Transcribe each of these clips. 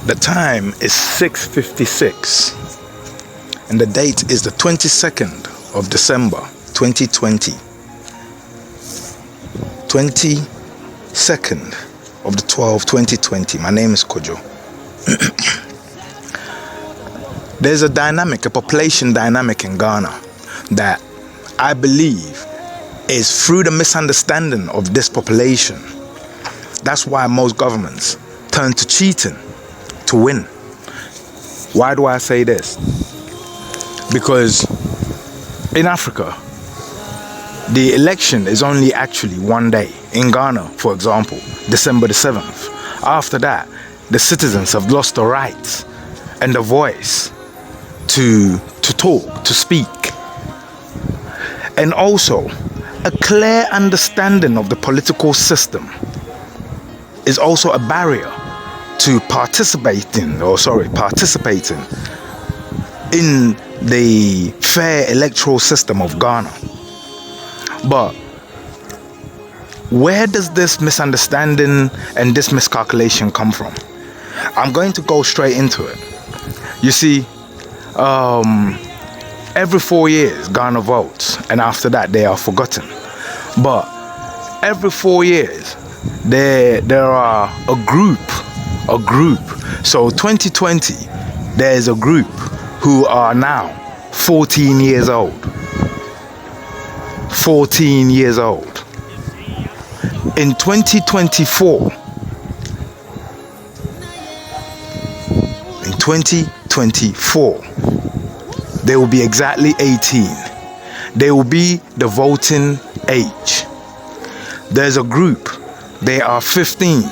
The time is 6:56 and the date is the 22nd of December 2020. 22nd of the 12th 2020. My name is Kojo. There's a population dynamic in Ghana that I believe is through the misunderstanding of this population. That's why most governments turn to cheating to win. Why do I say this? Because in Africa, the election is only actually one day. In Ghana, for example, December the 7th. After that, the citizens have lost the rights and the voice to talk, to speak. And also, a clear understanding of the political system is also a barrier to participating in the fair electoral system of Ghana. But where does this misunderstanding and this miscalculation come from? I'm going to go straight into it. You see, every 4 years Ghana votes, and after that they are forgotten. But every 4 years there are a group. So 2020, there's a group who are now 14 years old. 14 years old. In 2024, they will be exactly 18. They will be the voting age. There's a group, they are 15.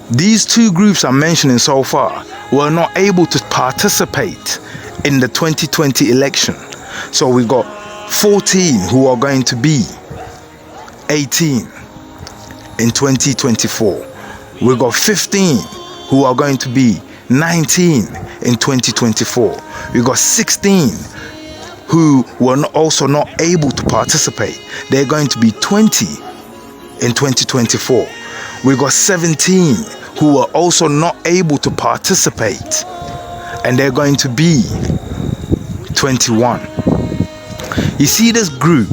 These two groups I'm mentioning so far were not able to participate in the 2020 election. So we've got 14 who are going to be 18 in 2024. We've got 15 who are going to be 19 in 2024. We've got 16 who were also not able to participate. They're going to be 20 in 2024. We've got 17 who are also not able to participate, and they're going to be 21. You see this group,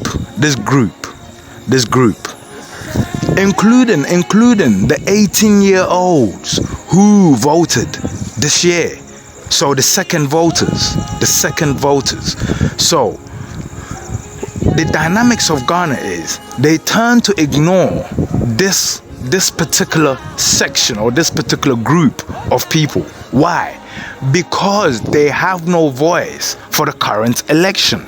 including the 18-year-olds who voted this year. So the second voters. So the dynamics of Ghana is they turn to ignore this particular section or this particular group of people. Why? Because they have no voice for the current election.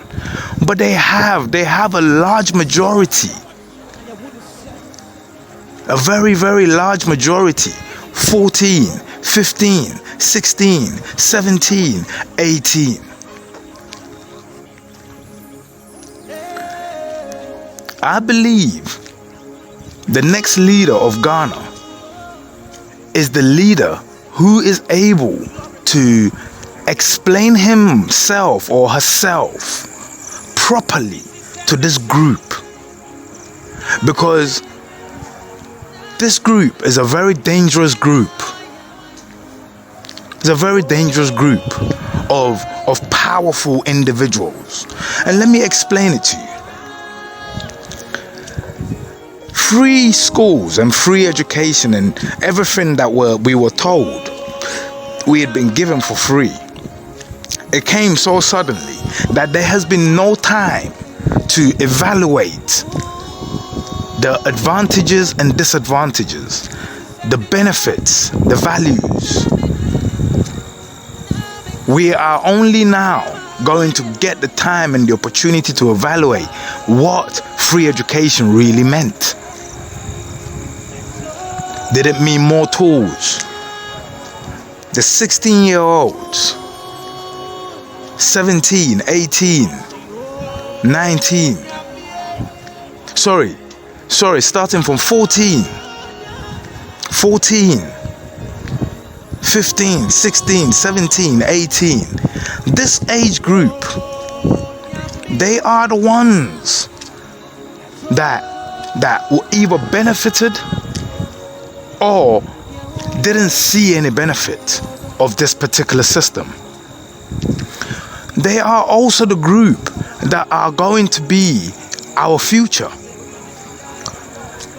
But they have a large majority. A very, very large majority. 14, 15, 16, 17, 18. I believe the next leader of Ghana is the leader who is able to explain himself or herself properly to this group. Because this group is a very dangerous group. It's a very dangerous group of powerful individuals. And let me explain it to you. Free schools and free education and everything that we were told we had been given for free. It came so suddenly that there has been no time to evaluate the advantages and disadvantages, the benefits, the values. We are only now going to get the time and the opportunity to evaluate what free education really meant. Did it mean more tools? The 16-year-olds, 17, 18, 19, starting from 14, 15, 16, 17, 18. This age group, they are the ones that were either benefited or didn't see any benefit of this particular system. They are also the group that are going to be our future.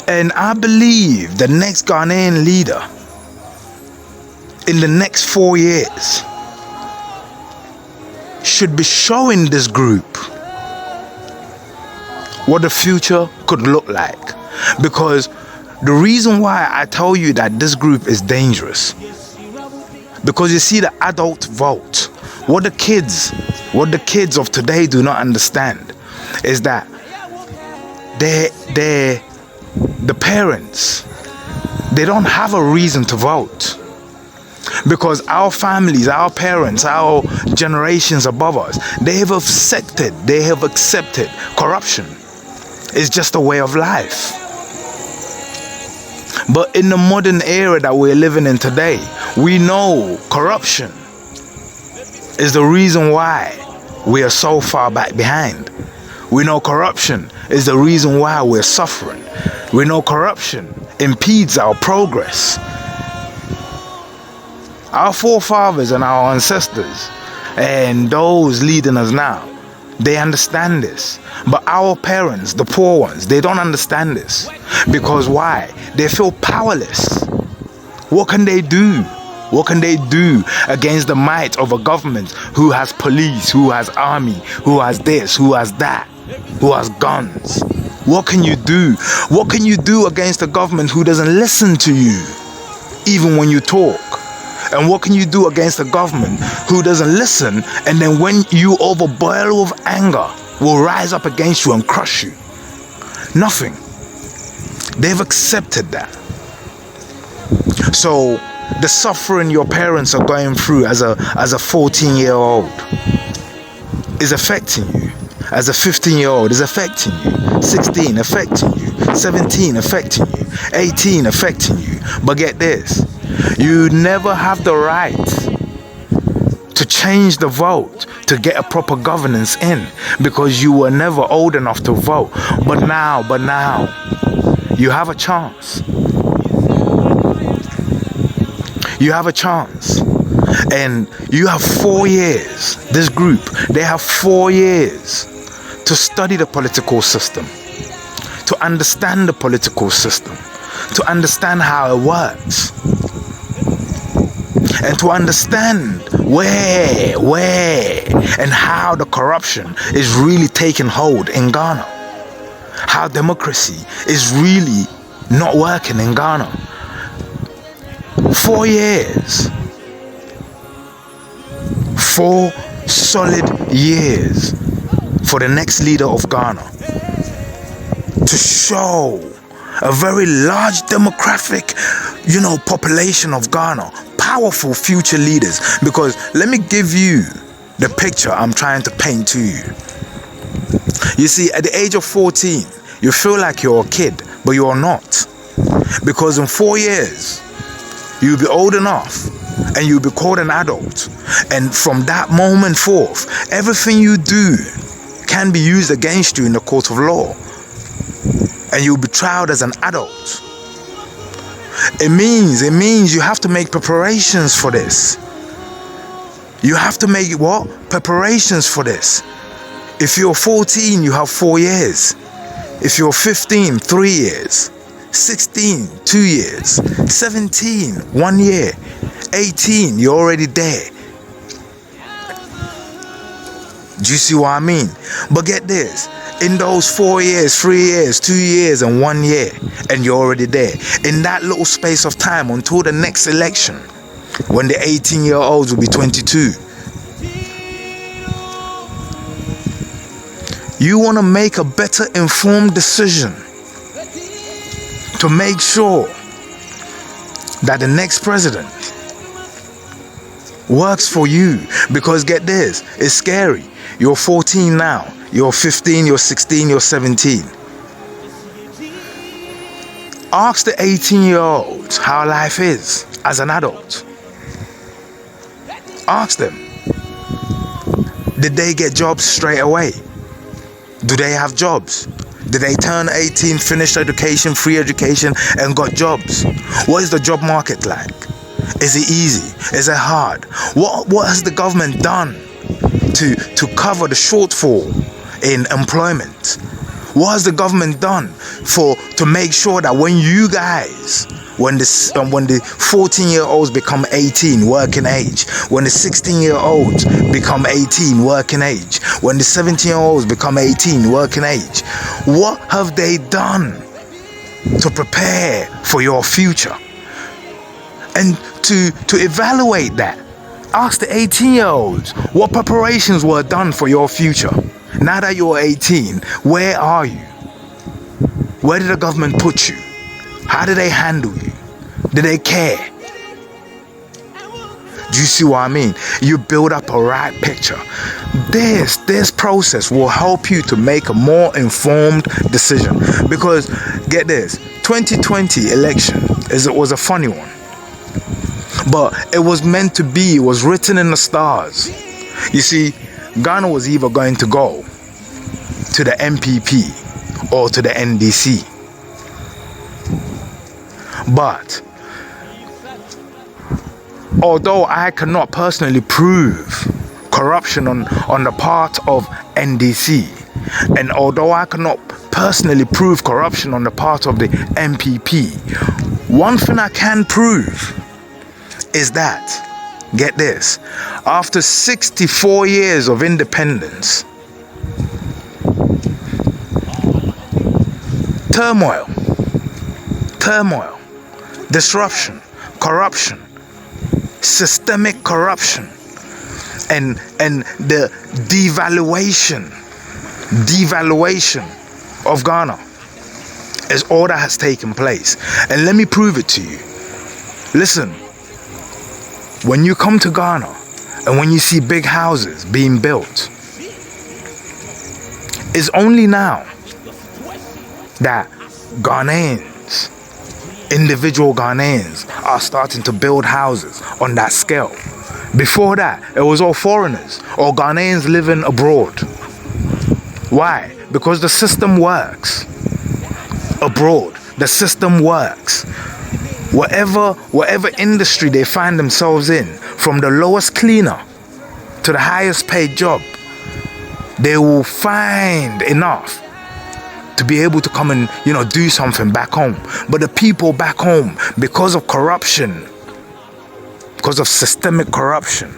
And I believe the next Ghanaian leader in the next 4 years should be showing this group what the future could look like. Because the reason why I tell you that this group is dangerous, because you see the adult vote, what the kids of today do not understand is that the parents, they don't have a reason to vote. Because our families, our parents, our generations above us, they have accepted corruption. It's just a way of life. But in the modern era that we're living in today, we know corruption is the reason why we are so far back behind. We know corruption is the reason why we're suffering. We know corruption impedes our progress. Our forefathers and our ancestors and those leading us now, they understand this. But our parents, the poor ones, they don't understand this. Because why? They feel powerless. What can they do? What can they do against the might of a government who has police, who has army, who has this, who has that, who has guns? What can you do? What can you do against a government who doesn't listen to you, even when you talk? And what can you do against a government who doesn't listen, and then when you overboil with anger, will rise up against you and crush you? Nothing. They've accepted that. So the suffering your parents are going through as a 14-year-old is affecting you. As a 15-year-old is affecting you. 16 affecting you. 17 affecting you. 18 affecting you. But get this. You never have the right to change the vote to get a proper governance in, because you were never old enough to vote. But now, you have a chance. You have a chance. And you have 4 years. This group, they have 4 years to study the political system, to understand the political system, to understand how it works, and to understand where and how the corruption is really taking hold in Ghana. How democracy is really not working in Ghana. 4 years. 4 solid years for the next leader of Ghana to show a very large demographic, population of Ghana, powerful future leaders. Because let me give you the picture I'm trying to paint to you. You see, at the age of 14, you feel like you're a kid, but you're not. Because in 4 years, you'll be old enough and you'll be called an adult. And from that moment forth, everything you do can be used against you in the court of law. And you'll be tried as an adult. It means you have to make preparations for this. You have to make what? Preparations for this. If you're 14, you have 4 years. If you're 15, 3 years. 16, 2 years. 17, 1 year. 18, you're already there. Do you see what I mean? But get this. In those 4 years, 3 years, 2 years, and 1 year, and you're already there. In that little space of time until the next election, when the 18-year-olds will be 22. You want to make a better informed decision to make sure that the next president works for you. Because get this, it's scary. You're 14 now. You're 15, you're 16, you're 17. Ask the 18-year-olds how life is as an adult. Ask them. Did they get jobs straight away? Do they have jobs? Did they turn 18, finish education, free education, and got jobs? What is the job market like? Is it easy? Is it hard? What has the government done to cover the shortfall in employment? What has the government done to make sure that when you guys, when the 14-year-olds become 18 working age, when the 16-year-olds become 18 working age, when the 17-year-olds become 18 working age, what have they done to prepare for your future? And to evaluate that, ask the 18-year-olds what preparations were done for your future. Now that you're 18, where are you? Where did the government put you? How did they handle you? Did they care? Do you see what I mean? You build up a right picture. This process will help you to make a more informed decision. Because, get this, 2020 election was a funny one. But it was meant to be, it was written in the stars. You see, Ghana was either going to go to the MPP or to the NDC. But although I cannot personally prove corruption on the part of NDC, and although I cannot personally prove corruption on the part of the MPP, one thing I can prove is that, get this, after 64 years of independence, turmoil, disruption, corruption, systemic corruption, and the devaluation of Ghana is all that has taken place. And let me prove it to you. Listen, when you come to Ghana and when you see big houses being built, it's only now that individual Ghanaians are starting to build houses on that scale. Before that, it was all foreigners or Ghanaians living abroad. Why? Because the system works. Abroad, the system works. Whatever industry they find themselves in, from the lowest cleaner to the highest paid job, they will find enough to be able to come and, do something back home. But the people back home, because of corruption, because of systemic corruption,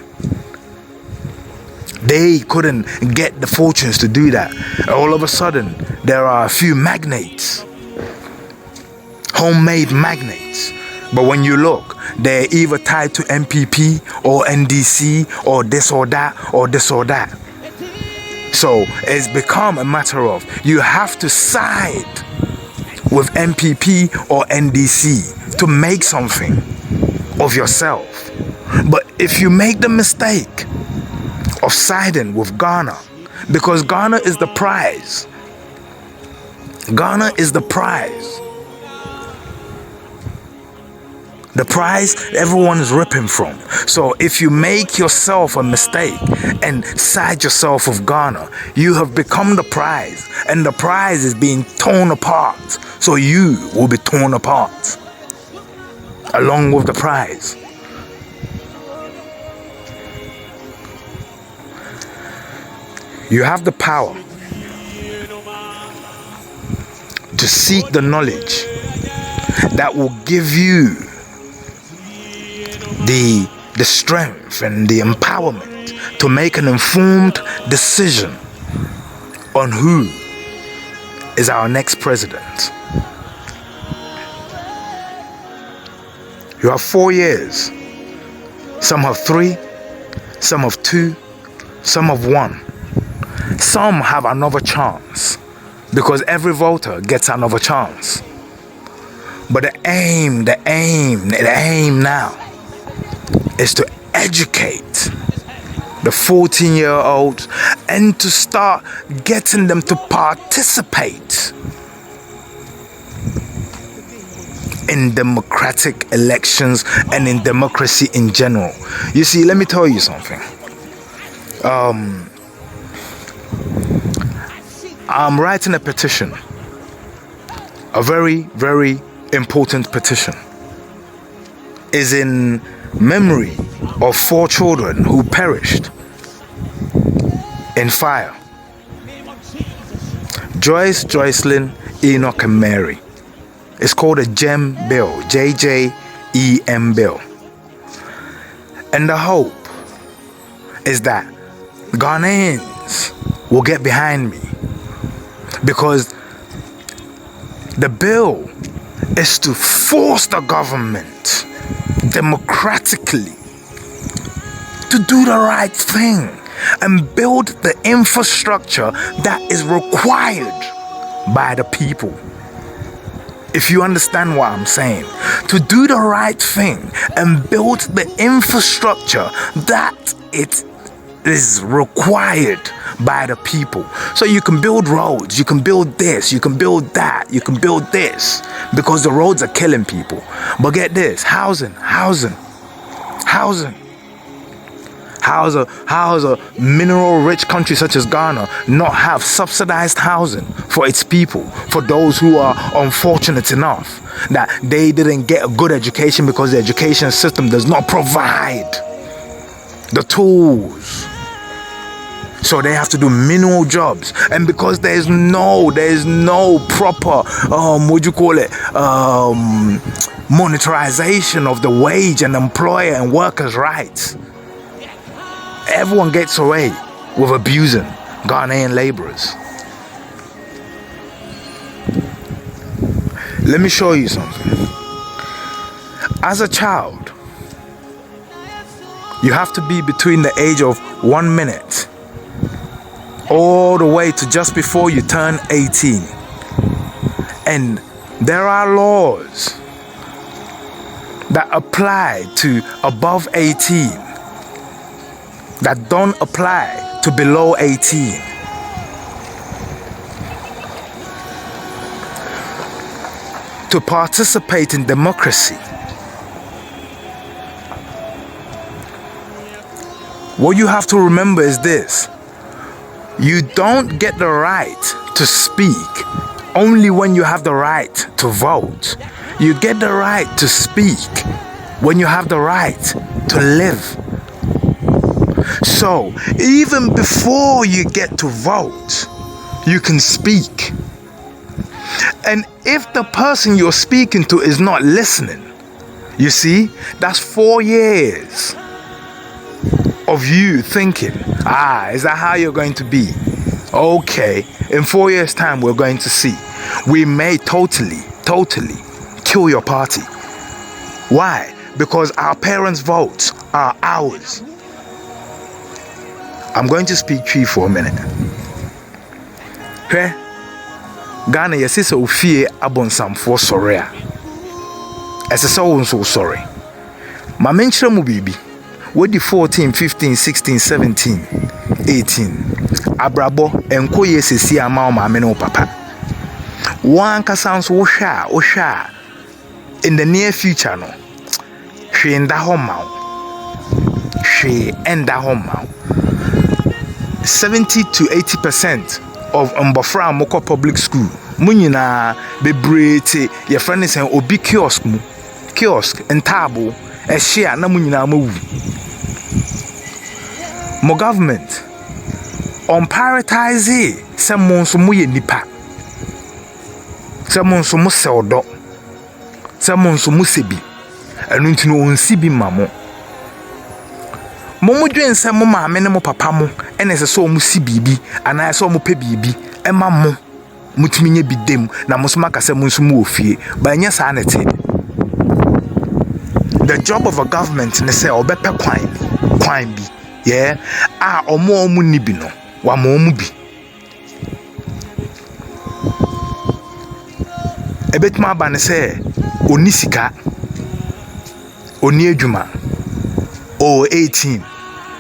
they couldn't get the fortunes to do that. All of a sudden, there are a few magnates, homemade magnates. But when you look, they're either tied to MPP or NDC or this or that or this or that. So it's become a matter of you have to side with MPP or NDC to make something of yourself. But if you make the mistake of siding with Ghana, because Ghana is the prize. Ghana is the prize. The prize everyone is ripping from. So if you make yourself a mistake and side yourself with Ghana, you have become the prize. And the prize is being torn apart. So you will be torn apart along with the prize. You have the power to seek the knowledge that will give you the strength and the empowerment to make an informed decision on who is our next president. You have 4 years. Some have 3, some have 2, some have 1. Some have another chance because every voter gets another chance. But the aim now is to educate the 14-year-olds and to start getting them to participate in democratic elections and in democracy in general. You see, let me tell you something. I'm writing a petition a very, very important petition, is in memory of 4 children who perished in fire. Joyce, Joycelyn, Enoch, and Mary. It's called a JEM bill, JJEM bill. And the hope is that Ghanaians will get behind me, because the bill is to force the government democratically to do the right thing and build the infrastructure that is required by the people. If you understand what I'm saying, to do the right thing and build the infrastructure that it is required by the people. So you can build roads, you can build this, you can build that, you can build this, because the roads are killing people. But get this, housing. How is a mineral-rich country such as Ghana not have subsidized housing for its people, for those who are unfortunate enough that they didn't get a good education because the education system does not provide the tools? So they have to do menial jobs, and because there is no proper monetarization of the wage and employer and workers' rights, everyone gets away with abusing Ghanaian laborers. Let me show you something. As a child, you have to be between the age of 1 minute all the way to just before you turn 18. And there are laws that apply to above 18 that don't apply to below 18. To participate in democracy, what you have to remember is this: you don't get the right to speak only when you have the right to vote. You get the right to speak when you have the right to live. So, even before you get to vote, you can speak. And if the person you're speaking to is not listening, you see, that's 4 years of you thinking, is that how you're going to be? Okay, in 4 years' time, we're going to see. We may totally kill your party. Why? Because our parents' votes are ours. I'm going to speak to you for a minute. Okay? Ghana, yes, it's a fear abonsam for sorry. As a so sorry. My mention will be what the 14, 15, 16, 17, 18. Abrabo enko yesesi ama ma me no papa. One ka sounds osha in the near future no. She enda homa. 70 to 80% of mbofra moko public school. Munyina bebrete your friend is saying obi kiosk and table a share na munyina mawu. Mo government on prioritize someone so mu ye nipa. Someone so mu se odo. Someone so mu sebi. Enu ntino onsi bi mamo. Mo dwen se mo maame ne mo papa mo ene se so mo si bibi ana se mo pe bibi e ma mo mutimi nya bidem na mo so maka se mo nso mo ofie ba nya sa na te. The job of a government ne say obepe kwan bi omo ni bi no wa mo bi ebetuma ba ne say oni sika oni adwuma o 18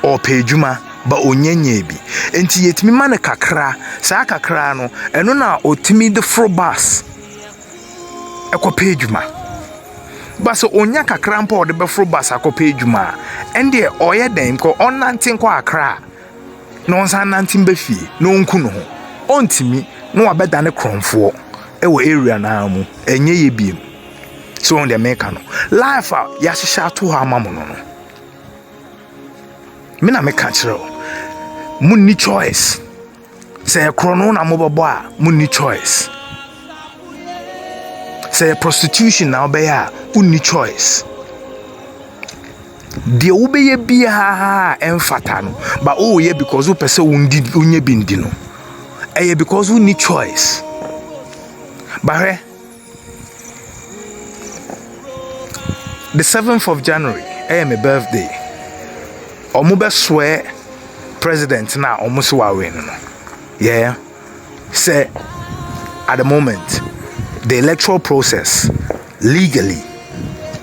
o pejuma ba onyenye bi enti yetimi mane kakra saa kakra no eno na otimi de frobas eko pejuma ba so onya kakra mpa ode be frobas akọ pejuma ende oye den ko onantin kwa akra no nsan nantin be fie no nku no ho ontimi no wabeda ne kronfo ewo area na mu enye ye biem so on the make no life ya hyehyɛ to ha ma mo no me na me ka kyerɛ munni choice say krono na mobabo a munni choice say prostitution na obeya unni choice de obeye bia emfata no but oh yeah because you pese unye bindi no eh because you need choice but the 7th of January my birthday omo be swear president na omo so wa win no yeah say at the moment the electoral process legally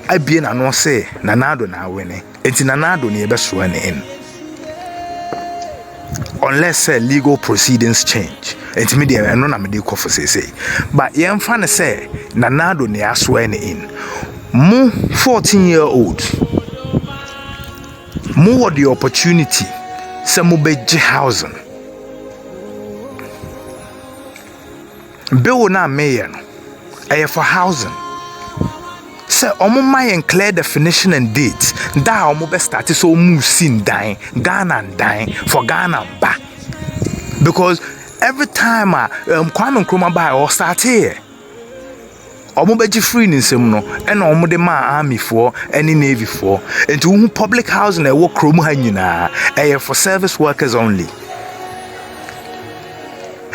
I be na no say Nanado na win enti Nanado ne be swear in unless legal proceedings change enti me dey no na me dey call for say but yem fa ne say Nanado ne aswear in mo 14-year-old mo what the opportunity say mo be housing bill na mayor no for housing say omo my clear definition and dates that omo be start so move sin dying Ghana and dying for Ghana ba because every time Kwame Nkrumah buy or start here omo be free ni nsem no e na omo de ma army for any navy for into who public housing e wo krom ha nyina for service workers only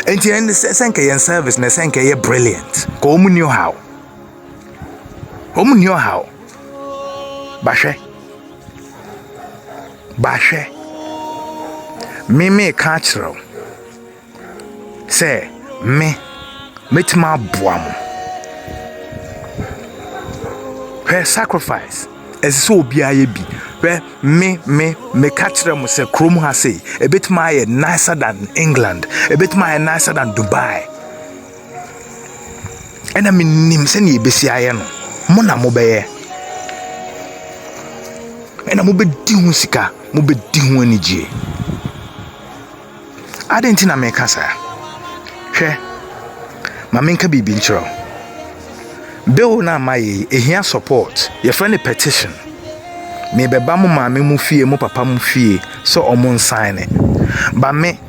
and you understand say service na say you brilliant ko omo knew how bahwe me ka kyerɛw say me metima boam her sacrifice as so biaye bi where me catch them say krom ha say a bit my nicer than England, a bit my nicer than Dubai. And I mean nim se ni besi aye no mo na mo beye and mo be di hu sika mo be di hu anije adenti na me kasa hwe ma menka bibi nchiro bill na my ehia support your friend petition me beba mo ma me mu fie mo papa mu fie so omo sign it ba me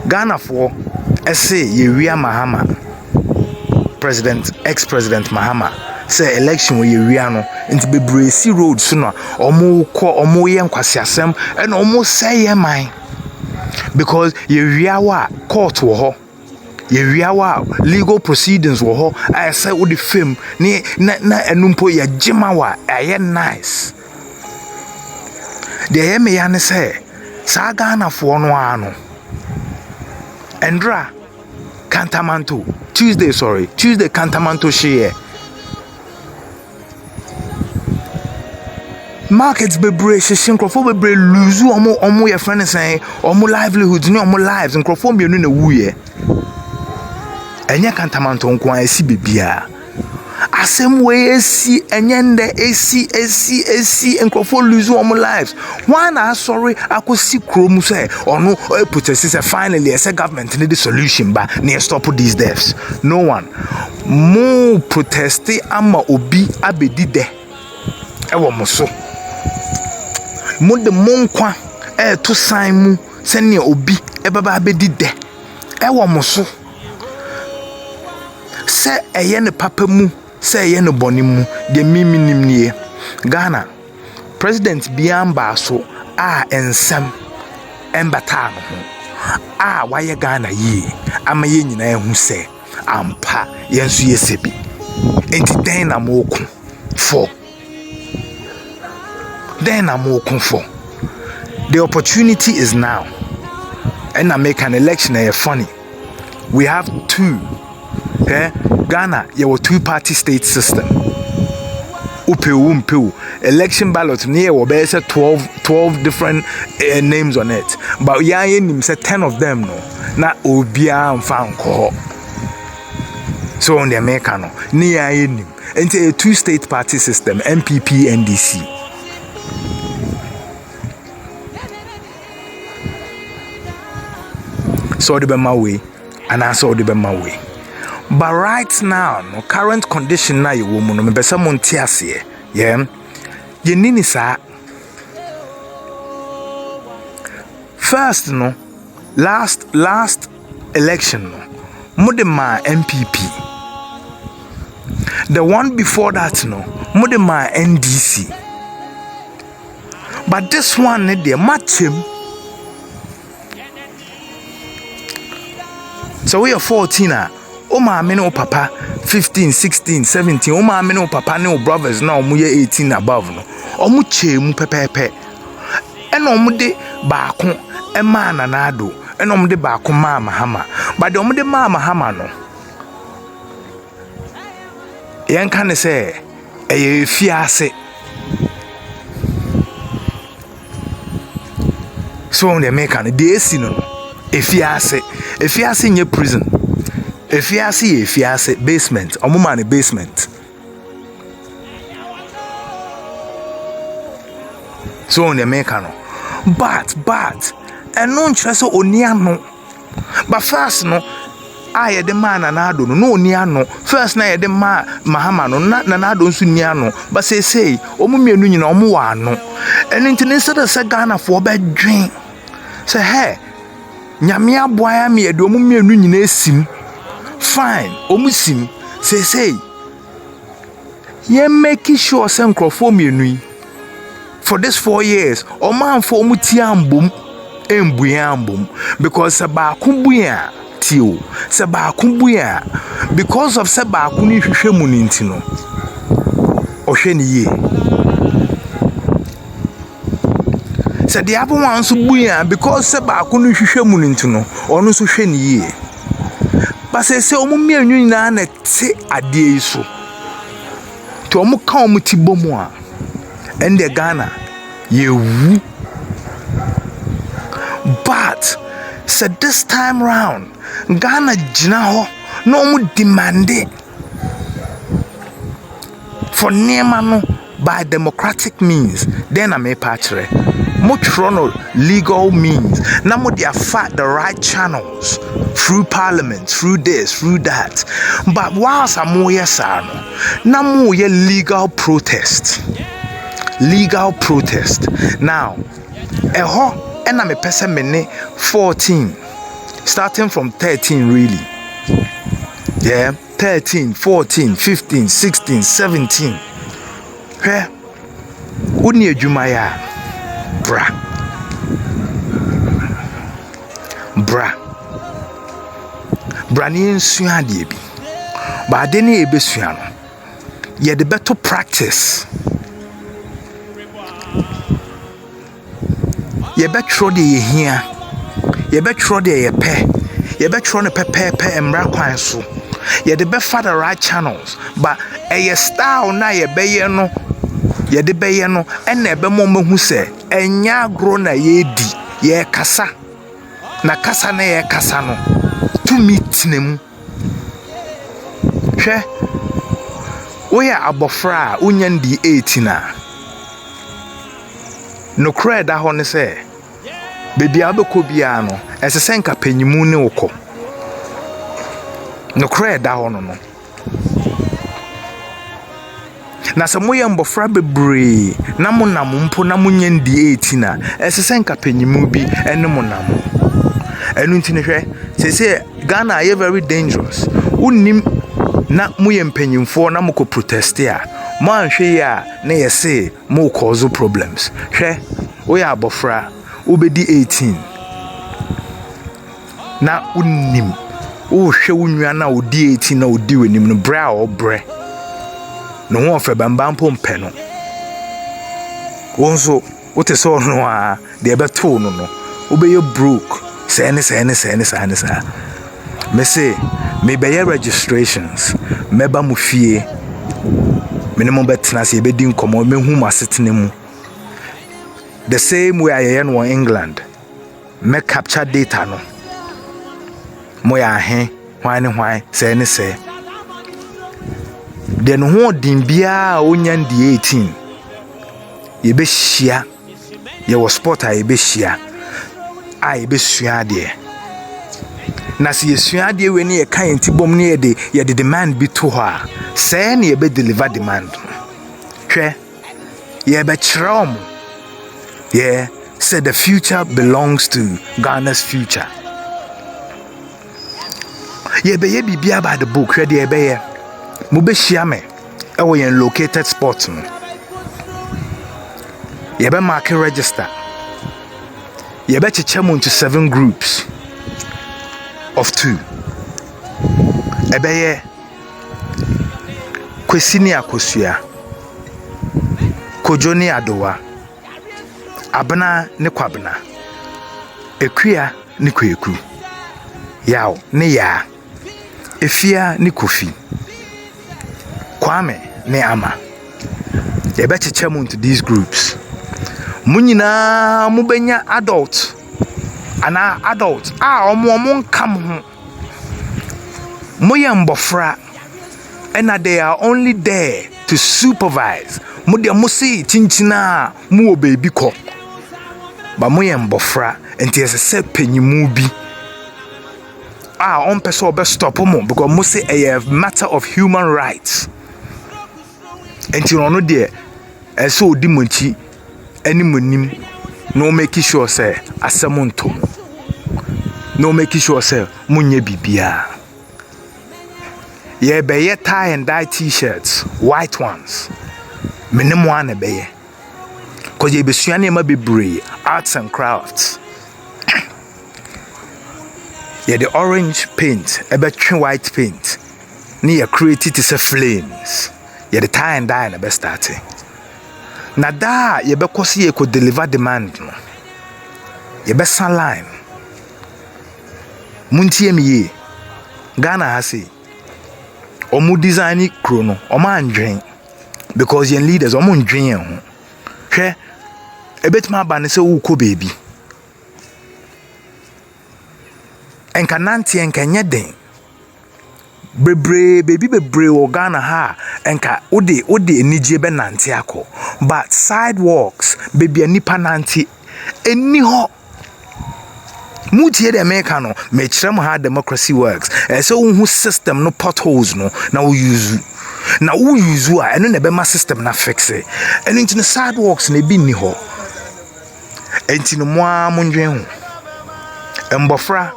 Ghana for say ye wia Mahama ex-president Mahama say election we wia no nti bebre si road so no omo ye nkwasiasem e na omo say ye man because ye wia wa court wo ho ye wia wa legal proceedings wo ho I say wo the fame na enumpo ya jima wa aye nice de me ya ne say sa Ghana for no ano Endra Cantamanto Tuesday Cantamanto share markets bebre hyehyɛ bebre lose omo your friend say omo livelihoods ni omo lives nkrofo mienu na wuye enye Cantamanto nko an esi bebia asem we esi enye nde esi nkrofo lose omo lives one are sorry akosi krom say ono protest say finally as a government need the solution ba na stop these deaths no one mo protest ama obi abedi de ewo mo so mo de monkwa to sign mu sene obi baba abedi de ewo mo so se eye ne papa mu se eye ne boni mu de miminim nie Ghana president biamba so ensem embata no ho waye Ghana yi ama ye nyina ehu se ampa yenso yesebi enti den na moku for the opportunity is now and I make an election funny we have two Ghana your two-party state system upeu election ballot near or be 12 different names on it but ya nim say 10 of them no na obia mfa nko so on the America no near nim into a two-state party system MPP NDC so the be my way and I saw the be my way But right now, no current condition na you woman no me besa mo ntiase yeah ye nini sa first no last election no modema MPP, the one before that no modema NDC, but this one ne dey match him. So we are 14 o ma me no papa 15 16 17 o ma me no papa ne o brothers na o mu ye 18 above no o mu chemu pepepe ena o mu de baako e ma nanado ena o mu de baako ma mahama but o mu de ma mahama no yen kan say e fiase so on the make an de esi no efiase nye prison efiase basement omuma ne basement so on the make no but eno nkyerese oni ano but first no aye de man na ado no oni ano first na ye de mahama no na ado nso ni ano but say omumienu nyina omu wa ano eno ntine se Ghana fo ba dwen say hey nyame aboa me ade omumienu nyina esim fine omusim say ye make sure say nkrofo mienu for this 4 years o man for omuti ambom embuambom because se ba kubuya tio se ba kubuya because of se ba kunu hwehwemu ni ntino ohwe ni ye se de abo wan so buya because se ba kunu hwehwemu ni ntino ono so hwe ni ye ba se omumienu nyina na te ade yi so to omu ka omuti bomu a ende Ghana yewu but so this time round Ghana jina ho no omu demande for Niemano by democratic means then I may patchere much legal means na mo dia fight the right channels through parliament through this through that but whilst am yes no na mo ye legal protest now eho ena me pese me 14 starting from 13 really yeah 13 14 15 16 17 he uni adwuma ya bra ni nsua de bi ba de ne ebesua no ye de better practice ye betro de ye hia ye betro de ye pe ye betro ne pepepe emra kwan so ye de be fa the right channels but ye style na ye beye no ye de beye no ena ebe mo mahu se enya agro na ye di ye kasa na kasa na ye kasa no to meet nem hwe we ya abofra unya ndi 18 a no cred da ho ne se bebi abeko bia no esese nka panyimu ne woko no cred da ho no na se moye mbofra bebre na monam mpo na munya ndi 18 a esese nka panyimu bi ene monam enu ntine hwe se Ghana are very dangerous unim na muye mpanyimfo na moko protest a mo anhwe ya na yese mo cause problems hwe oya abofra obedi 18 na unim o hwe wunwa na odi 18 na odi wenim no bra o bre no ho ofe bamba mpo mpe no wonso wote so no a de beto no obeye broke sene me say me be registrations meba mu fie minimum betna se be din komo me hu masetene mu the same way I no England me capture data no mo ya he hwan se de no ho din bia onya ndi 18 ye be hia ye wo sport a ye be hia a ye be sua de na se yesua de we ne ye kan ntibom ne ye de demand bi to ha say na ye be deliver demand hwe ye be chrom yeah say the future belongs to Ghana's future ye be ye bibia about the book hwe de ye be ye mo be hia me e wo yen located spot no ye be mark register ye be chechem into 7 groups of 2 ebeye kwesini akosua kojo ni adowa abna ne kwabna ekua ne kweku yawo ne ya efia ne kofi kwame ne ama yebe chechem into these groups munyina mubenya adult omo come ho moye mbofra and they are only there to supervise mo de mo see chinchina mo baby ko ba moye mbofra enti ese panyimu bi on person obe stop mo because mo say a matter of human rights enti no de ese odi monchi ani monim no make sure say asemonto no make sure say munye bibia ye be ye tie and dye t-shirts white ones minimum one be ye cause ye be suane ma bebre arts and crafts ye the orange paint ebe twi white paint ni ye create it as flames ye the tie and dye na be starting na da ye be kosi ye could deliver demand no ye be san line muntie mi ye Ghana hase omu design krono oma andwen because yen leaders omu ndwen yen ho hwe ebetima ba ne se wuko baby enka nanti enka nyeden bebre wo Ghana ha enka ode enije be nanti akọ but sidewalks baby anipa nanti eni ho mutie de America no me kirem ha democracy works so unhu system no potholes no na we use a eno na be ma system na fix e eno nti no sidewalks na bi ni ho enti no mo amundwen ho mbofra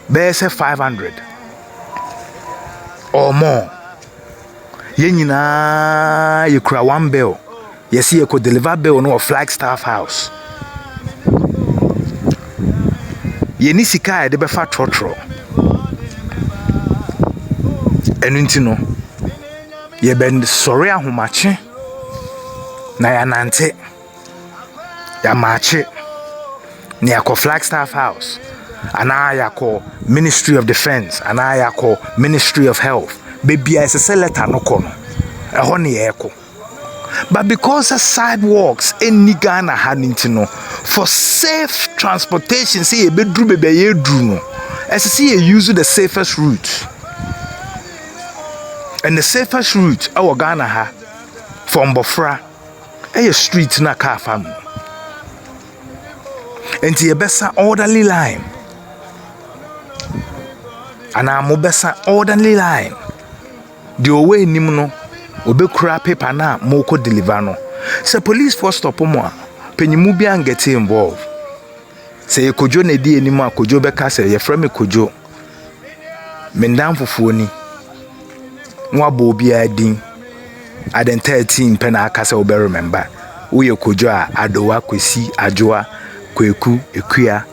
be say 500 or more ye nyina ye kura one bill ye see ye could deliver bill no Flagstaff house ye ni sika de be fa trotro enu nti no ye ben sorry ahomache na ya nante ya mache ni akọ Flagstaff house ana yakọ Ministry of Defense ana yakọ Ministry of Health baby I say letter no kono eho ne yeko but because the sidewalks in Ghana had no for safe transportation say be dru bebe ye dru no as see you use the safest route and the safest route our Ghana ha from Bofra a street na car fam and the best orderly line and I'm besa orderly line the way nim no obekura paper na moko deliver no say police force stop mo a penyimu bi an get involved say kojo na di enimu a kojo beka say ye frame kojo mendan fufuo ni nwa bo bi adin aden 13 pena aka say obe remember we kojo a adowa kwesi ajoa kweku ekua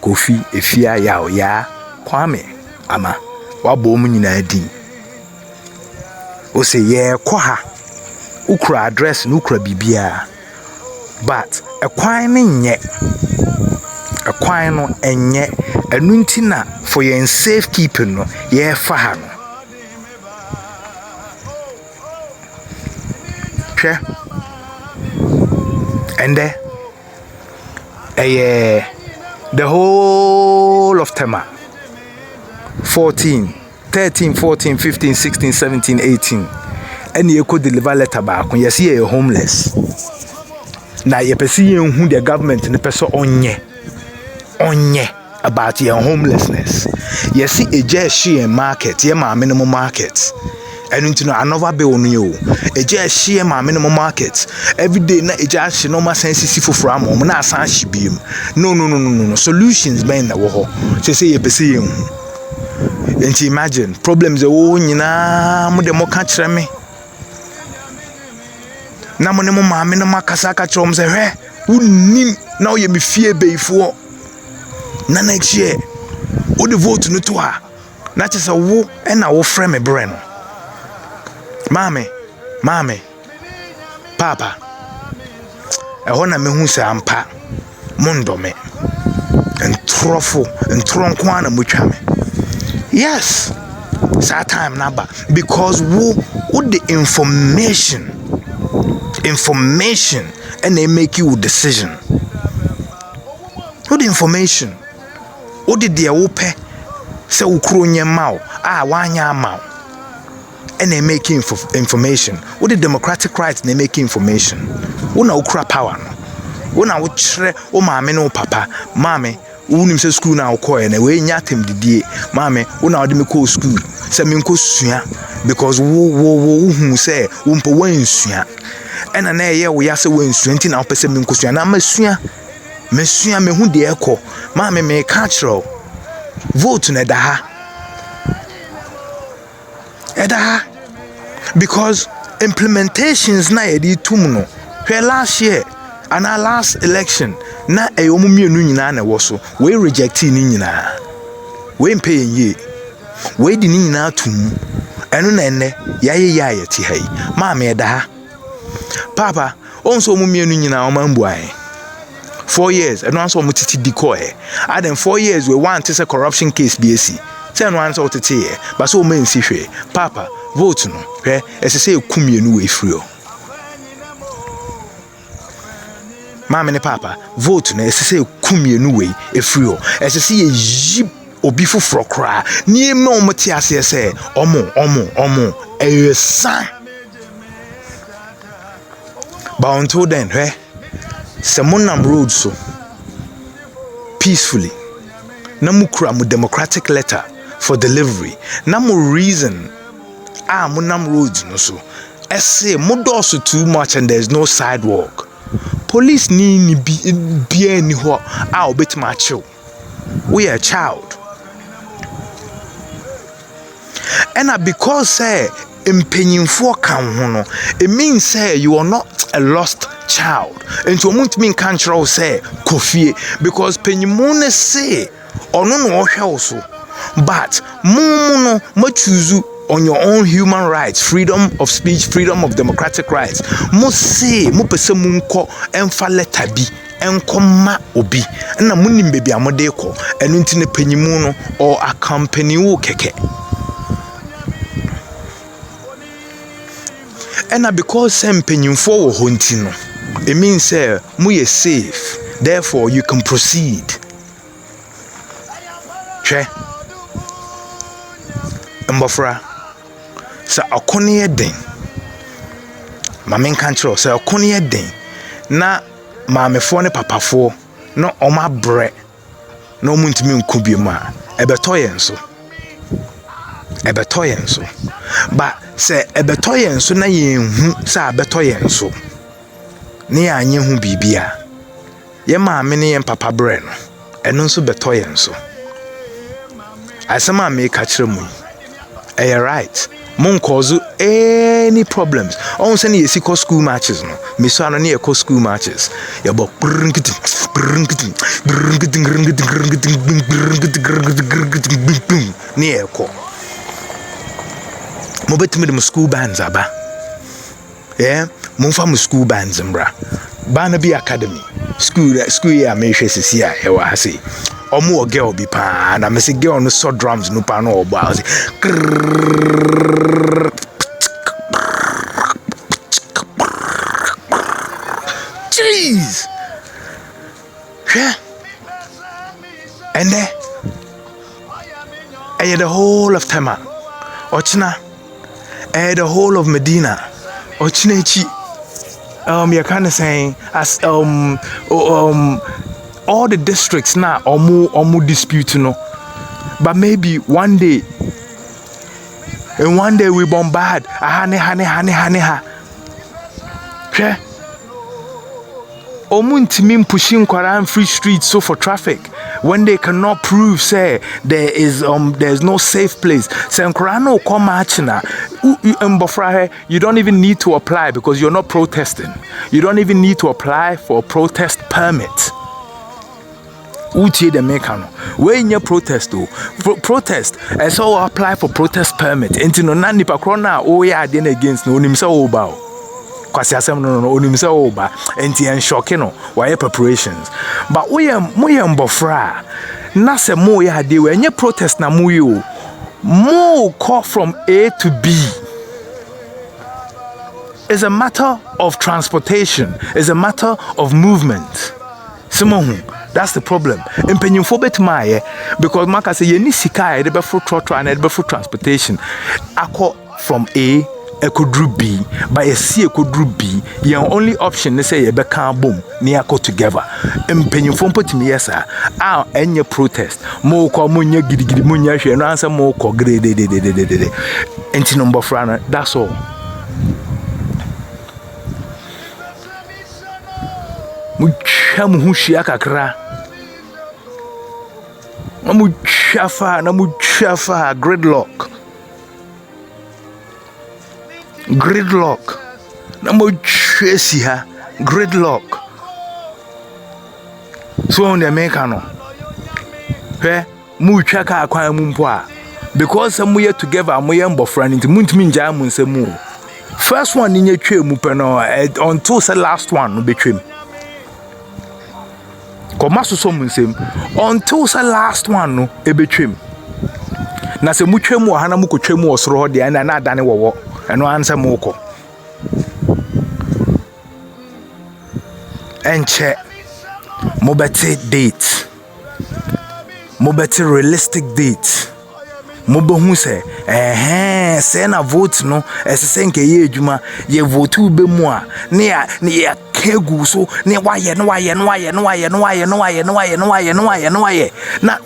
kofi efia ya kwame ama wabo mu nyina adin o say ye kwa ha ukra address no ukra bibia but ekwan ne nye ekwan no enye enu ntina for your safekeeping no ye fa ha no hwe and the whole of Tema 14 13 14 15 16 17 18 and you could deliver letter back when you see you're homeless now you perceive who the government and the person onye about your homelessness. You see a just share market, yeah, my minimum market. And into another bill on you. A just share my minimum market. Every day na a just no more sense for from na san beam. No. Solutions bend the war. Say you perceive. And imagine problems nyina mo de mo ka kire me. Na mo ne mo ma me no makasa ka kire mo se hwe wunnim na o ye me fie beifo. Na next year wo de vote no to ha. Na che se wo e na wo frɛ me bre no. Mame, Papa, na mehu se ampa, mundo me, and truffle, and tronkwana muchame. Yes, that time naba, because what the information, and they make you a decision. What the information? What did they ope? Se ukronya mau, wanya mau. And they make information. What the democratic rights they make information. Una ukra power no. Una uchre o mame no papa. Mame, unim se school na ukoye na we nyatem didie. Mame, una odi me ko school. Se me nko sua because wo hu se wo mpo wansua. Ena na ye wo ya se wansua nti na opese me nko sua na masua. Mesua me hu de ekọ. Mame me ka kiro. Vote na da ha. Because implementations na yedi tumuno. Last year and our last election na omumienu nyina na woso we reject ni nyina. We pay ye. We di ni nyina tum. Eno na enne yaye ti hai. Ma me da ha. Papa, onso omumienu nyina omambuai. 4 years and once omutiti dikoe. Then 4 years we want to corruption case BSc. Say no answer to tell but so men see hwe papa vote no hwe ese say kumienu we free o mama ne papa vote no ese say kumienu we e free o ese say yi obi foforo kra ni eme omoti ase say omo san ba until then hwe semonam road so peacefully na mukura mu democratic letter for delivery na mo reason munam roads no so say modoso too much and there's no sidewalk police ni bi ani ho obetima chill we are a child and because say impenyinfo kan ho no it means say you are not a lost child and so won't mean control say kofie because penyimone say ono no ohwe so but mumu no choose on your own human rights, freedom of speech, freedom of democratic rights. Mo say mo pese mo nko emfa letter bi enko ma obi na mo nim bebi amode ko enu ntine panyimu no or accompany wo keke. And because some penyimfo wo ho nti no it means say mo ye safe, therefore you can proceed. Hwe mbofra sa akone eden mamen kanchro sa akone eden na maamefo ne papafo no oma bre na omuntimi nkubiem a ebetoyen so ba se ebetoyen so na yenhu sa ebetoyen so ne anye hu bibia ye maame ne ye papa bre no eno so betoyen so asema me ka kire mu right mon cause any problems on say you see school matches no me so no na school matches ya bo ni eko mo betimi dem school bands aba mo fa mo school bands mbra bana bi academy school ya me hwe sisi a e wa say omo girl bi pa na me say girl no so drums no pa no obo say jeez yeah and then the whole of Tema Ochina the whole of Medina Ochinachi you're kind of saying as all the districts now omu dispute no. But maybe one day, and one day we bombard ha. Okay? Omuntimi pushing Quran free streets so for traffic when they cannot prove say there's no safe place. Say Quran come achina you don't even need to apply because you're not protesting. You don't even need to apply for a protest permit. Uti the mekano. When you protest protest and so apply for protest permit. Enti no nani pakrona yeah then against no nimsa obao. Kwasi asem no onimse oba enti en shock no why preparations but we mbofra na se mo ya de we enye protest na mo yo mo call from A to B is a matter of transportation, is a matter of movement. Simon, that's the problem. Impenyimfo betmaye because maka say ye ni sika e de be for trotro and e be for transportation akọ from A Ekudru B, but a C Ekudru B, your only option is say you become boom, near go together. Penny phone put me yes, sir. Ah, any protest. More comunya giddy munya, and answer more grade. Anti number frana, that's all. Muchamuhushiaka cra. Namuchafa, gridlock. Gridlock. Namo chesi ha gridlock. So on the mekano. Mu chaka akwa mumpoa. Because some we together mo yem bofran into muntimi nja mu nsemu. First one in twe mu pe no until the last one no betwem. Komaso so mu nsem until the last one no e betwem. Na se mu twem wo hana mu ko twem wo soro ho de na adane wo. And no answer moko. And check mobile date. Mobile realistic date. Mobile who say, say na vote no, as a senke ye juma, ye vote be moi, near kegu so, near why. Not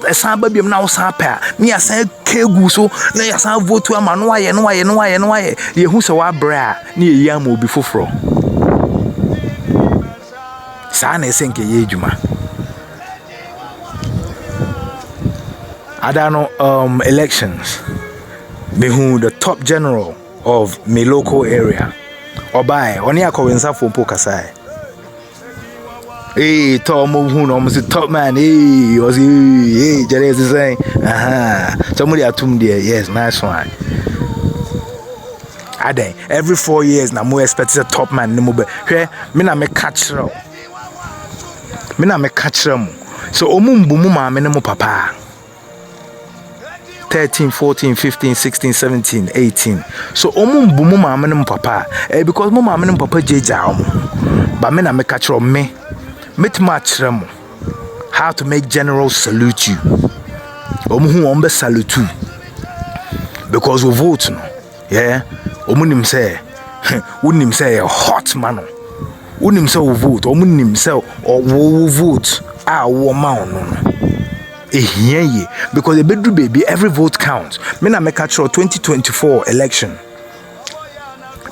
a sambabium now sampa, near say kegu so, near some vote to a man, why, ye who saw bra, near yamu before fro. Sane senke ye juma. I don't know elections. Me who the top general of my local area. Obai, oni akowensa fompo kasai. Hey, Tom who almost the top man. Hey, was hey, Jerry is saying, somebody atum there. Yes, nice one. Ade, every 4 years na mo expect a top man no mo. Hwe, me na me catch ro. Me na me catch ro. So omumbu mu ma me no mo papa. 13, 14, 15, 16, 17, 18. So omumbu mu ma me papa. Because mu ma me papa jeja omo. But me na me catch ro me. Met match remo. How to make generals salute you. Omu ombe salute you. Because we vote no. Yeah. Omunim say unim say hot man. Unim say we vote. Omunim say or we vote. Wo ma no. Because the bedroom baby every vote counts. Me na make catch 2024 election.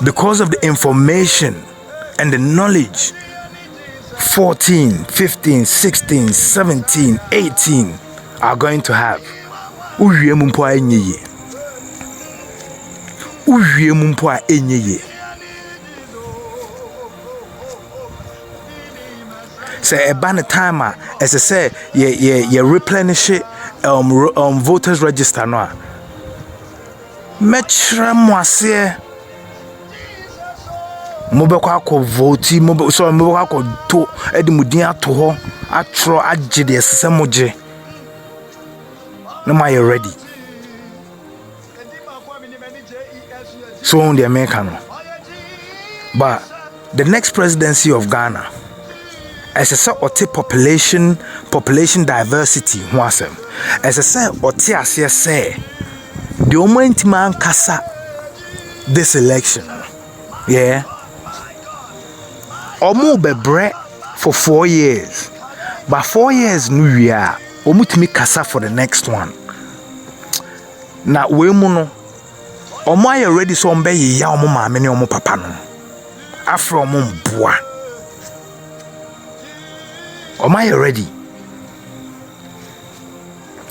Because of the information and the knowledge 14, 15, 16, 17, 18 are going to have. Uwie mumpo enyeye. Uwie mumpo enyeye. Say a banner timer as I say ye replenish it voters register no. Metra mwase mobekwa akọ vote so mobekwa akọ to edimudin ato ho atro agide esese moje no ma you ready so on the American. But the next presidency of Ghana as a sort of population diversity wasem as a say oti ase say the moment man kasa this election yeah omo bebre for 4 years But 4 years no we are omutimi kasa for the next one. Na we mu no omo aye ready so ombe ye ya omo maame ne omo papa no. Afro omo mboa. Omo aye ready.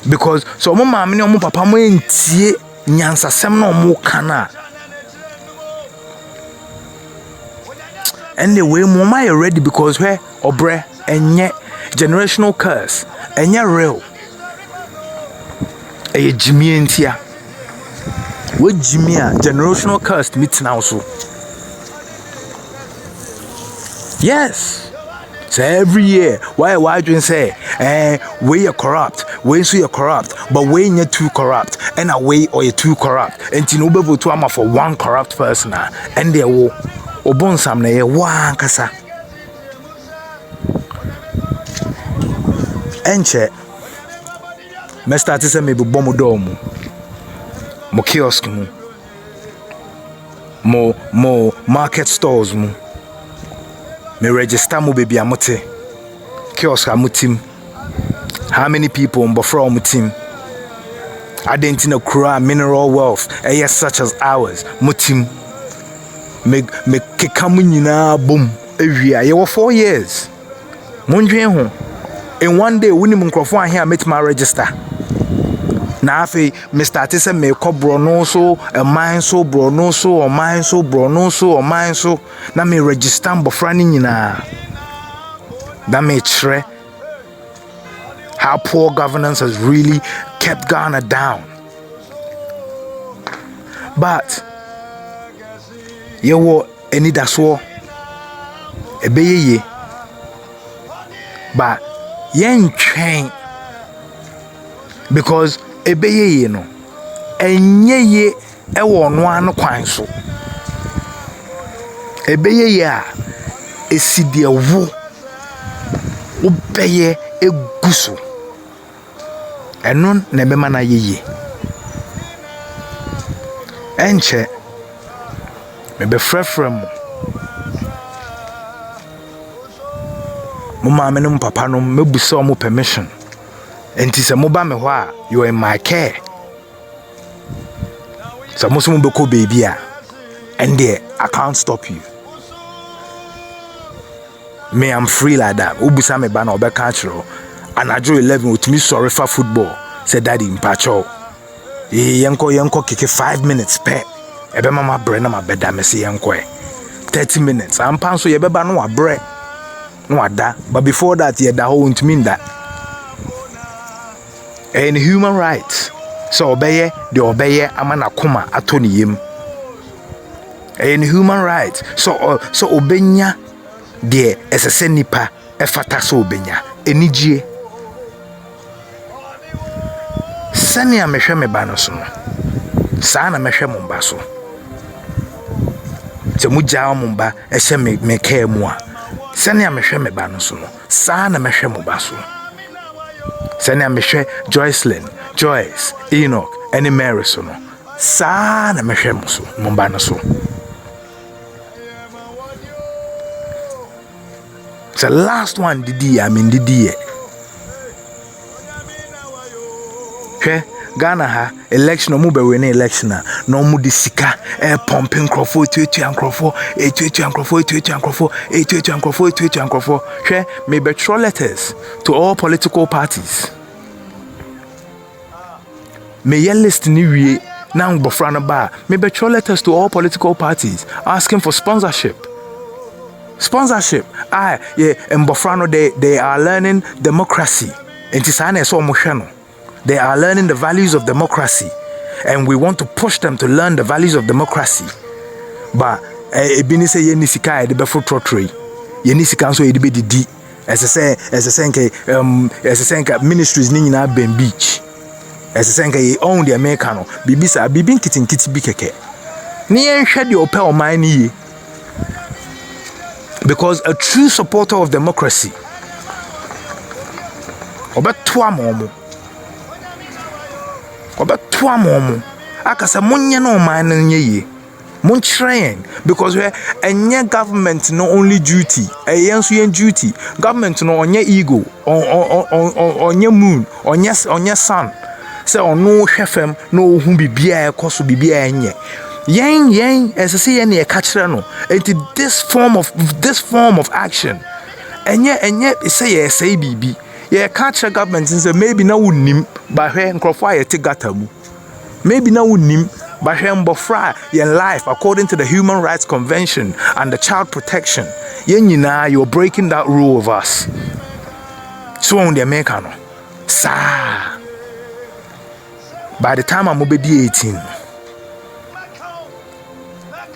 Because so omo maame ne omo papa mo entie nyansasem na omo kana. And the way mo aye ready because where obre enye generational curse enye real. Eye Jimmy entia. What Jimmy generational curse meet now so. Yes. So every year, why do you say, we are corrupt, we so you corrupt, but we are too corrupt, and away or you too corrupt, and you know to ama for one corrupt person, and they will obon some na one kasa. Enche, me start to say me bomo domu, mo kiosk mo market stores mu. Me register mo baby amote kiosk amutim. How many people on before mutim? Identina kura mineral wealth such as ours mutim. Me kekamu nyina boom ewia ye 4 years. Mondwen ho. In one day woni mkrofo ahe a metima register. Na afi me start say me ko brono so a mine so brono so or mine so brono so or mine so na me register mbofra ni nyina. That me tre how poor governance has really kept Ghana down. But yewo eni daso ebeyeye. But yen train because ebeyeye no enyeye ewo no an kwan so ebeyeye a esidie wo obeye eguso enon na bema na yeye enche me be frefrem mo maame no papa no mebusa mo permission. Enti se mo ba me ho a you are in my care. So mo so mo be ko baby a and there I can't stop you. Me I'm free like that. Obusa me ba na obeka chiro. Anajo 11 with me sorry for football. Say daddy mpacho. Yenko kike 5 minutes pe. Ebe mama bre na mabeda me se yenko 30 minutes. Ampa so ye beba no abre. No ada. But before that ye da ho won't mean that. And human rights. So obeye the obeye amana koma atoni yim. And human rights. So obenya de esese nipa efata so obenya enijie. Sani amehwe me ba no so no. Sa na mehwe mo ba so. Se mujaa mo ba ehye me ka mu a. Sani amehwe me ba no so no. Sa na mehwe mo ba so. Sani amehwe Joycelyn, Joyce, Enoch, and Mary so no. Sa na mehwe mo so mo ba no so. So last one didi Ghana ha election omu be we na election na omu de sika pumping crofo tuetu ankrofo me be throw letters to all political parties me ye list ni wie na ngbofra na ba me be throw letters to all political parties asking for sponsorship. Mbofrano they are learning democracy. They are learning the values of democracy, and we want to push them to learn the values of democracy. But ebini say yenisika e de befo trotry. Yenisika so e de be didi. Esesenke ministries ni nyina Ben Beach. Esesenke e own the Americano. Bibisa bibin kiti bi keke. Ni enhwe de opɛ oman ni ye. Because a true supporter of democracy obetua momo akasa monye na oman na nye ye Montrain, because we're a government no only duty, a young duty. Government no on your ego, on your moon, on your sun. So no chefem, no whom be beer, cost be beer and yang, as I say, any a catcher no, into this form of action. And yet, say BB. Yeah, catcher government and say maybe now would nim by her and crofire take gatamu. Maybe now would nim. But Bofra, your life according to the Human Rights Convention and the Child Protection. You're breaking that rule of us. So on the Americano. Sa. By the time I'm be 18.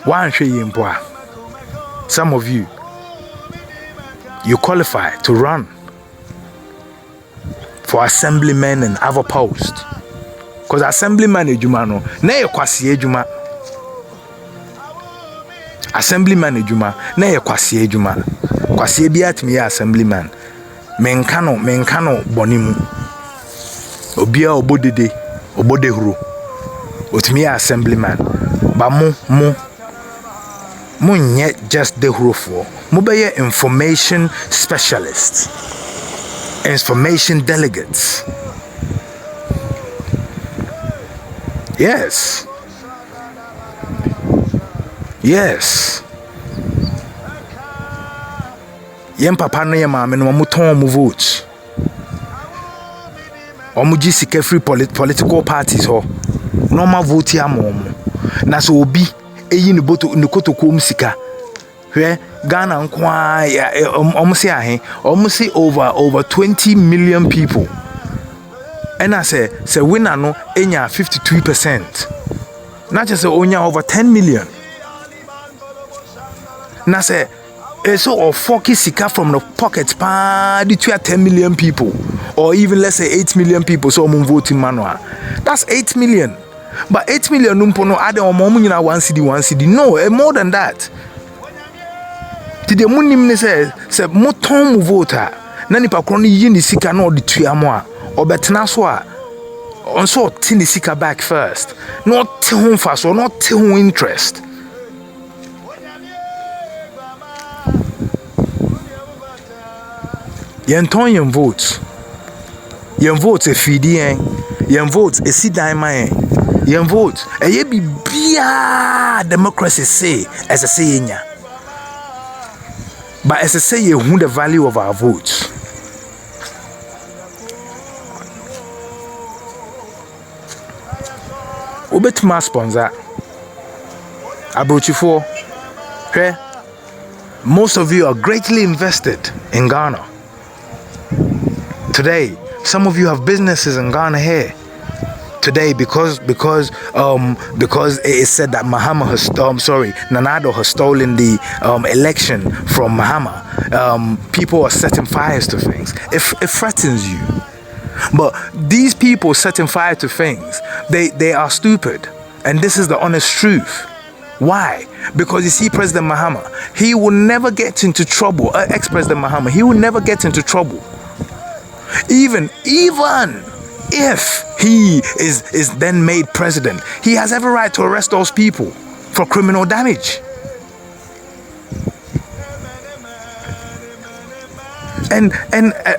One some of you qualify to run for assemblymen and other posts. Because assemblyman ejuma no na ye kwase ejuma. Assemblyman ejuma na ye kwase ejuma. Kwase bi atimi ye assemblyman. Menka no bonimu. Obia obodede, obodehuru. Otimi ye assemblyman. Ba mo nye just dehuru for. Mo be ye information specialists. Information delegates. Yes. Yen papa no ye maame no mo ton mo vote. Omo gi sika free political parties ho. No ma vote ya mo. Na so obi eyi ne boto ne kotoko sika. Hwe Ghana nkwa ya omo se ahe. Omo se over 20 million people. And I say winner no enya 52%. Not just onya over 10 million. Na say so of forky sika from the pocket pa the 10 million people, or even let's say 8 million people so voting manual. That's 8 million. But 8 million numpo no add on nyina one city. No, more than that. Today munim say moton mu voter. Na nipa kro no yi ni sika na odi tuamo a obetena so a onso tini sika back first. Not home fast or not home interest. Yenton yen votes. Yen votes a fidi yen votes a sidan man. Yen votes a ye be bia democracy say as a say. But as I say, you who the value of our votes. Obetma sponsor Abrochifo. Most of you are greatly invested in Ghana. Today, some of you have businesses in Ghana here. Today, because it is said that Nanado has stolen the election from Mahama. People are setting fires to things. It threatens you. But these people setting fire to things, they are stupid. And this is the honest truth. Why? Because you see, President Mahama, he will never get into trouble. Ex-President Mahama, he will never get into trouble. Even if he is then made president, he has every right to arrest those people for criminal damage. And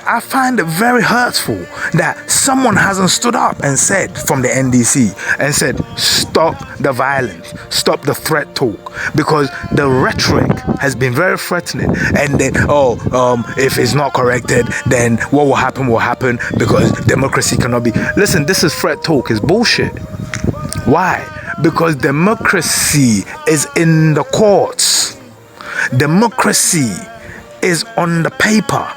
I find it very hurtful that someone hasn't stood up and said from the NDC and said, stop the violence, stop the threat talk, because the rhetoric has been very threatening. And then, if it's not corrected, then what will happen because democracy cannot be. Listen, this is threat talk, it's bullshit. Why? Because democracy is in the courts. Democracy is on the paper,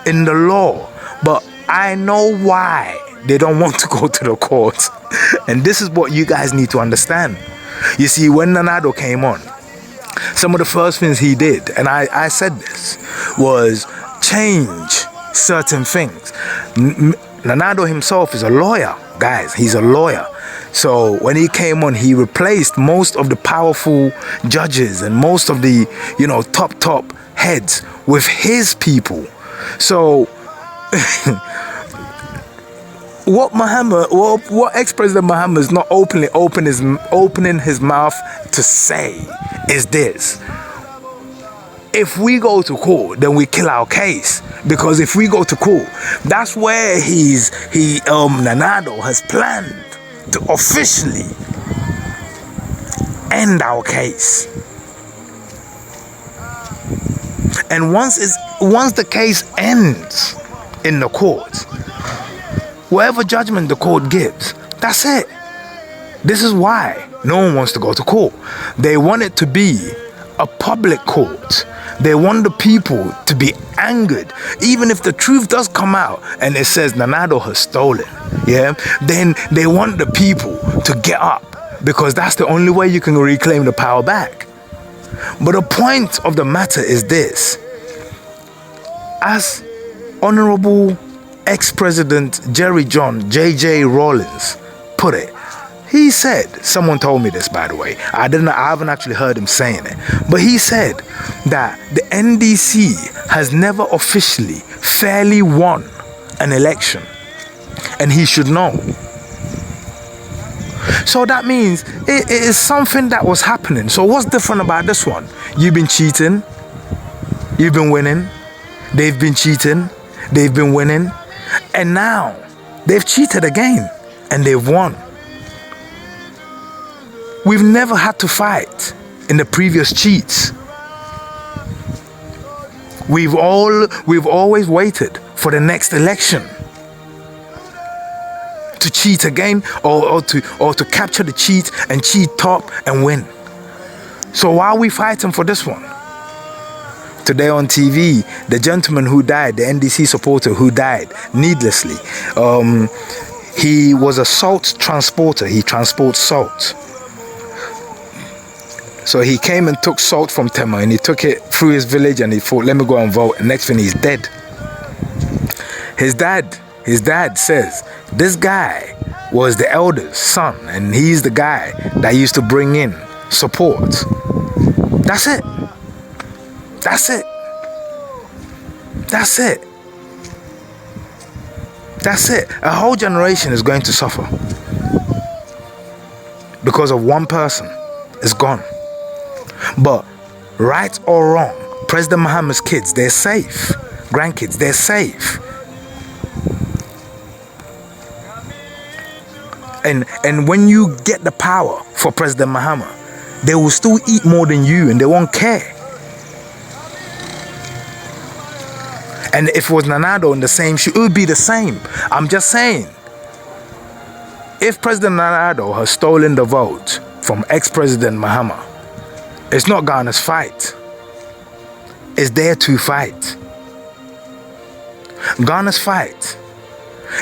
in the law. But I know why they don't want to go to the courts. And this is what you guys need to understand. You see, when Nanado came on, some of the first things he did, and I said this, was change certain things. Nanado himself is a lawyer, guys. He's a lawyer. So when he came on, he replaced most of the powerful judges and most of the, top heads with his people. So what ex-president Mahama is not opening his mouth to say is this: if we go to court, then we kill our case. Because if we go to court, that's where Nana Addo has planned to officially end our case. And once the case ends in the court, whatever judgment the court gives, that's it. This is why no one wants to go to court. They want it to be a public court. They want the people to be angered. Even if the truth does come out and it says Nana Addo has stolen, yeah, then they want the people to get up, because that's the only way you can reclaim the power back. But the point of the matter is this: as Honorable ex-president Jerry John J.J. Rawlings put it, he said, someone told me this, by the way, I haven't actually heard him saying it, but he said that the NDC has never officially fairly won an election, and he should know. So that means it is something that was happening. So what's different about this one? You've been cheating, you've been winning, they've been cheating, they've been winning, and now they've cheated again and they've won. We've never had to fight in the previous cheats. We've always waited for the next election to cheat again, or to capture the cheat and cheat top and win. So why are we fighting for this one? Today on TV, the gentleman who died, the NDC supporter who died needlessly, he was a salt transporter. He transports salt. So he came and took salt from Tema, and he took it through his village, and he thought, let me go and vote. And next thing, he's dead. His dad says this guy was the elder's son, and he's the guy that used to bring in support. That's it. That's it. That's it. That's it. A whole generation is going to suffer because of one person is gone. But right or wrong, President Mahama's kids, they're safe. Grandkids, they're safe. And when you get the power for President Mahama, they will still eat more than you and they won't care. And if it was Nana Addo in the same shoe, it would be the same. I'm just saying, if President Nana Addo has stolen the vote from ex-President Mahama, it's not Ghana's fight. It's their to fight. Ghana's fight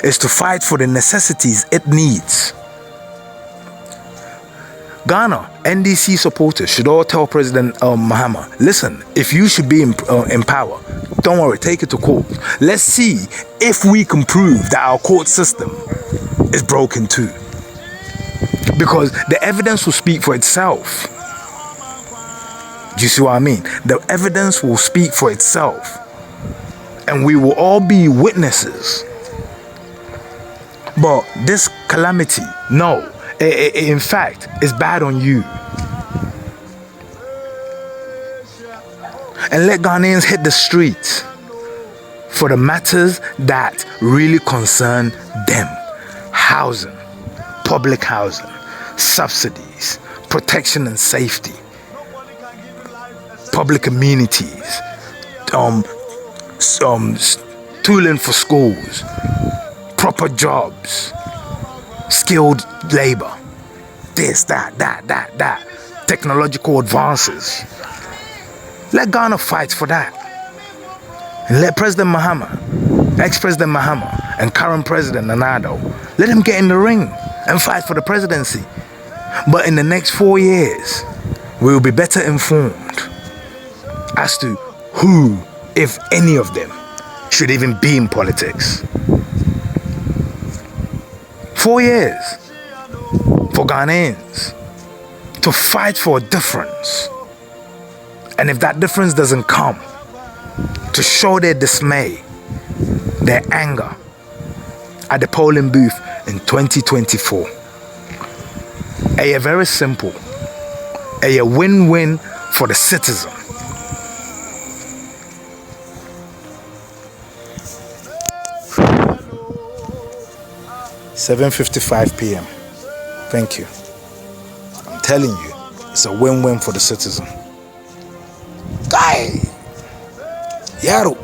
is to fight for the necessities it needs. Ghana, NDC supporters should all tell President Mahama, listen, if you should be in power, don't worry, take it to court. Let's see if we can prove that our court system is broken too. Because the evidence will speak for itself. Do you see what I mean? The evidence will speak for itself. And we will all be witnesses. But this calamity, no, in fact, is bad on you. And let Ghanaians hit the streets for the matters that really concern them. Housing, public housing, subsidies, protection and safety, public amenities, tooling for schools, proper jobs, skilled labor, this, that, technological advances. Let Ghana fight for that. And let President Mahama, ex-President Mahama, and current President Nana Addo, let him get in the ring and fight for the presidency. But in the next 4 years, we will be better informed as to who, if any of them, should even be in politics. 4 years for Ghanaians to fight for a difference. And if that difference doesn't come, to show their dismay, their anger, at the polling booth in 2024. Very simple. A win-win for the citizen. (7:55 p.m.) Thank you. I'm telling you, it's a win-win for the citizen. Guy, Yaro.